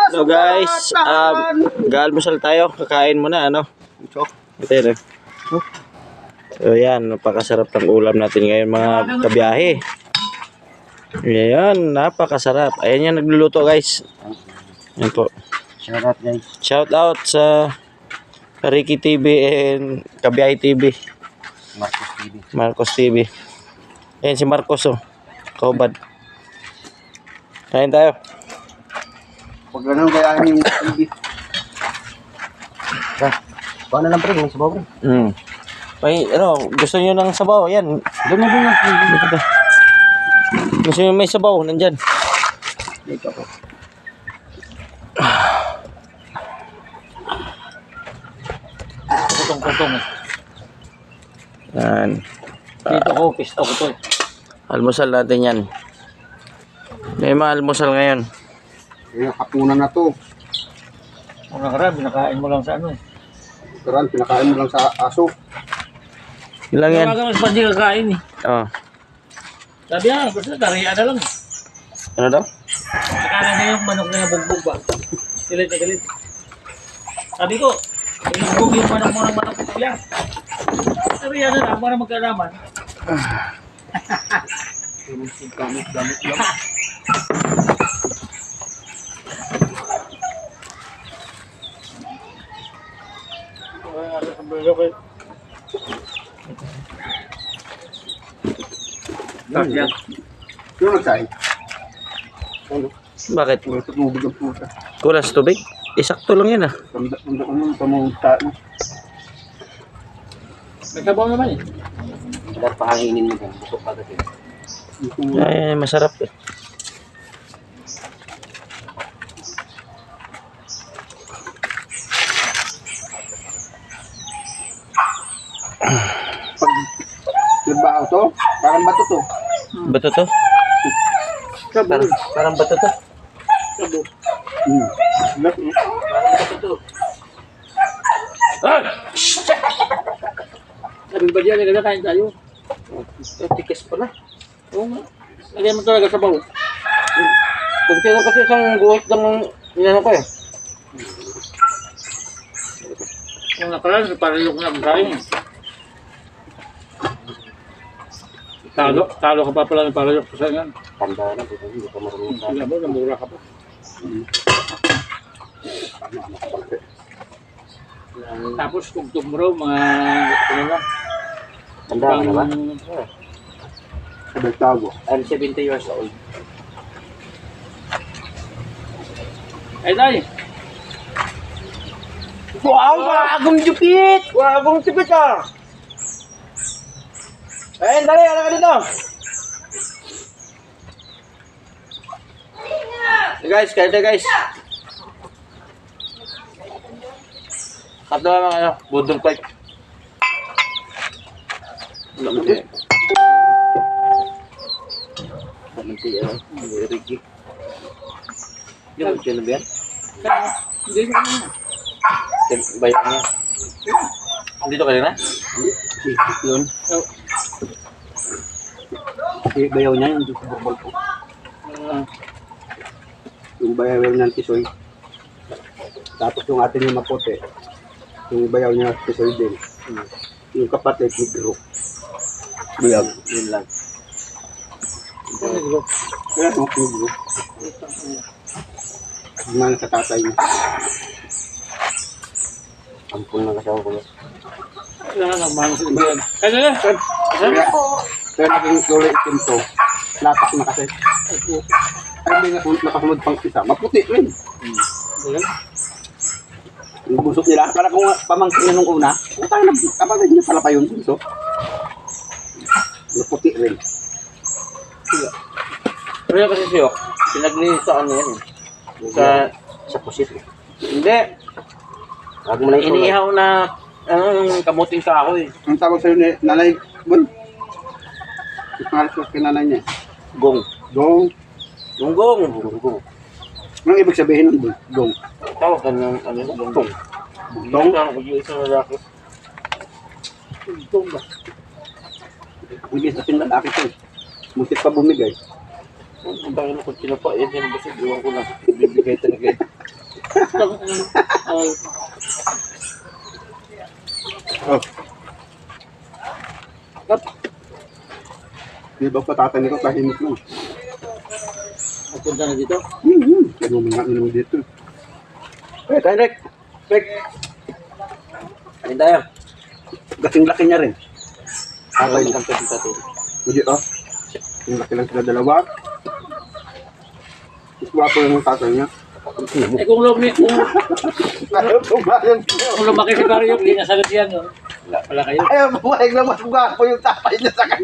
So guys, galmusal tayo. Kakain muna, ano? Ito yun, eh. So yan, napakasarap ng ulam natin ngayon mga kabiyahe. Ayan, napakasarap. Ayan yan, nagluluto guys. Ayan po. Shout out guys. Shout out sa Ricky TV and Kabiyahe TV. Marcos TV. Marcos TV. Ayan si Marcos, oh. Kaubad. Kain tayo. Pag ganun kaya yung TV. Baka na lang pre, may sabaw pre. May, ano, gusto niyo ng sabaw? Ayan. Doon na. Gusto niyo may sabaw? Nandyan. Dito po. Kutong-kutong eh. Yan. Dito ko, pisto ko to eh. Almusal natin yan. May mga almusal ngayon. Yung hapunan na to. Kung nakaraan, pinakain mo lang sa ano eh. Nakaraan, pinakain mo lang sa aso. Ilang yan? Talaga mas pandi kakain eh. Oh. Sabi nga, basta tarihan na lang. Ano daw? Akala niya yung manok na bugbog ba? Galit na galit. Sabi ko, bugbog yung manok mo ng manok ko kuya. Tarihan na lang para magkalaman. Gamit lang. Yung nagsahin. Bakit? May tubig ang puta. Kulang sa tubig? Isakto lang yan, ah. Tanda ko nung pamuntaan. May sabaw naman eh. Dapat pahanginin mo yan. Busok pa kasi. Ay, masarap eh. Pag nagbaho to, parang bato to. Bato to? Parang bato to? Laki. Parang ito to. Ah! Sabi ba diyan, nagkakain tayo? Tikas pala. Oo nga. Lagyan mo talaga sabaw. Kung sino kasi isang guhit lang ang inano ko eh. Kung nakaraan, parang yung nagkain. Talo ka pa pala ng parayok sa yan. Tanda na, hindi ka marunong Sila mo, namura ka pa. Tapos tugtog mo raw, mga ano lang. Tanda ka na ba? Sabi tago. I'm 70 years old. Ay, tay! Wow! Wagong jupit! Wagong jupit ah! Ayun, dali! Ano ka dito? Hey guys, kain tayo guys. Kat na mga ano, budol pipe. Lamti. Lamti ano, Ricky. Yung channel ba yan? Hindi ko na. Bayan niya. Dito ka rin na? Yun. Bayaw niya yung burbol po. Yung bayaw ng tisoy. Tapos yung atin yung maputi. Yung bayaw niya tisoy din. Yung kapatid negro. Bayaw. Yun lang. Kaya yung negro. Gimana sa tatay niya. Ampun na kasawa ko. Kaya nagmahal sa ibayan. Kaya na yan! Kaya naging tuloy itim to. Lapak na kasi. Ay hindi nga nakasunod pang isa. Maputi rin. Yung busok nila. Para kung pamangkin nung una. Kung tayo kapatid niya pala pa yun. So, maputi rin. Pero kasi siyok, pinaglinis sa ano yan eh. Sa pusit eh. Hindi. Huwag mo na ito. Iniihaw na yung kamuting kahoy. Ang tawag sa'yo ni Nanay Bun. Pangalas ko kay nanay niya. Gong. Gong. Gunggong. Gong. Anong ibig sabihin ng gong? Tawag ka ng ano, gunggong. Gong? Tawag ko yung isang lalaki. Gong ba? Hindi sa lalaki ko. Muntik pa bumigay. Ang dami na kung sino pa, yan yung basig, iwan ko lang. Bibigay talaga. pang... Oh. Tap. Di ba patatay ko tahimik lang? Punta na dito. Ano mga naman dito? Eh, kain Rek. Rek. Kain tayo. Kasing-laki niya rin. Ako yung kampet natin. Hindi oh. Yung laki lang sila dalawa. Mas wapo yung tatay niya. Eh kung Ayaw tumayan ko. lumaki si Mario, hindi nasagot yan. No? Wala pala kayo. Ayaw bumayag lang mas wapo yung tatay niya sa kanya.